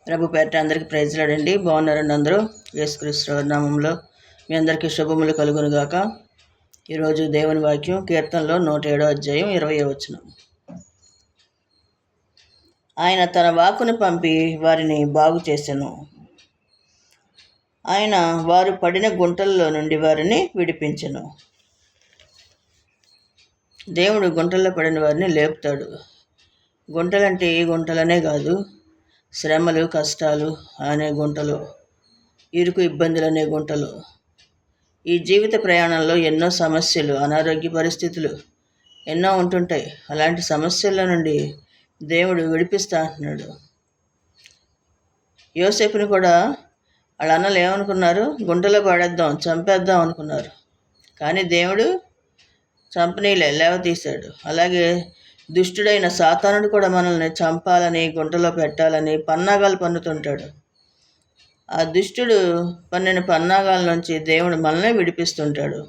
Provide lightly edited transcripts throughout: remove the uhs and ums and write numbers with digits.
ప్రభు పేరిట అందరికీ ప్రైజ్లాడండి. బాగున్నారండి అందరూ? యేసుక్రీస్తు నామంలో మీ అందరికీ శుభములు కలుగును గాక. ఈరోజు దేవుని వాక్యం కీర్తనలో 107వ అధ్యాయం 20వ వచనం. ఆయన తన వాక్కును పంపి వారిని బాగు చేసెను. ఆయన వారు పడిన గుంటల్లో నుండి వారిని విడిపించెను. దేవుడు గుంటల్లో పడిన వారిని లేపుతాడు. గుంటలంటే ఏ గుంటలనే కాదు, శ్రమలు, కష్టాలు అనే గుంటలు, ఇరుకు ఇబ్బందులు అనే గుంటలు, ఈ జీవిత ప్రయాణంలో ఎన్నో సమస్యలు, అనారోగ్య పరిస్థితులు ఎన్నో ఉంటుంటాయి. అలాంటి సమస్యల నుండి దేవుడు విడిపిస్తా అంటున్నాడు. యోసేపుని కూడా వాళ్ళ అన్నలు ఏమనుకున్నారు? గుంటలో పడేద్దాం, చంపేద్దాం అనుకున్నారు. కానీ దేవుడు చంపనీలే, లేవతీశాడు. అలాగే దుష్టుడైన సాతానుడు కూడా మనల్ని చంపాలని, గుంటలో పెట్టాలని పన్నాగాలు పన్నుతుంటాడు. ఆ దుష్టుడు పన్నిన పన్నాగాల నుంచి దేవుడు మనల్ని విడిపిస్తుంటాడు.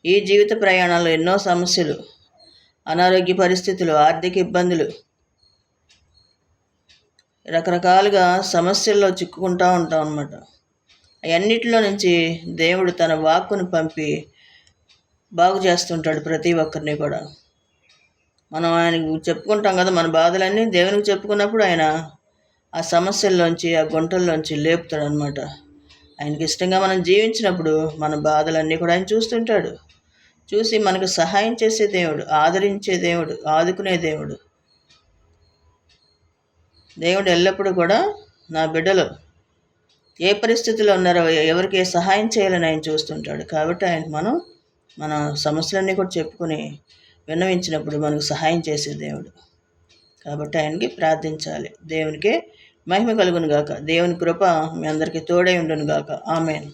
ఈ జీవిత ప్రయాణంలో ఎన్నో సమస్యలు, అనారోగ్య పరిస్థితులు, ఆర్థిక ఇబ్బందులు, రకరకాలుగా సమస్యల్లో చిక్కుకుంటూ ఉంటాం అన్నమాట. అన్నిటిలో నుంచి దేవుడు తన వాక్కును పంపి బాగు చేస్తుంటాడు ప్రతి ఒక్కరిని కూడా. మనం ఆయనకు చెప్పుకుంటాం కదా, మన బాధలన్నీ దేవునికి చెప్పుకున్నప్పుడు ఆయన ఆ సమస్యల్లోంచి, ఆ గుంటల్లోంచి లేపుతాడు అనమాట. ఆయనకి ఇష్టంగా మనం జీవించినప్పుడు మన బాధలన్నీ కూడా ఆయన చూస్తుంటాడు. చూసి మనకు సహాయం చేసే దేవుడు, ఆదరించే దేవుడు, ఆదుకునే దేవుడు. దేవుడు ఎల్లప్పుడూ కూడా నా బిడ్డలు ఏ పరిస్థితిలో ఉన్నారో, ఎవరికి ఏ సహాయం చేయాలని ఆయన చూస్తుంటాడు. కాబట్టి ఆయన మన సమస్యలన్నీ కూడా చెప్పుకొని విన్నవించినప్పుడు మనకు సహాయం చేసే దేవుడు. కాబట్టి ఆయనకి ప్రార్థించాలి. దేవునికే మహిమ కలుగును గాక. దేవుని కృప మీ అందరికీ తోడై ఉండును గాక. ఆమేన్.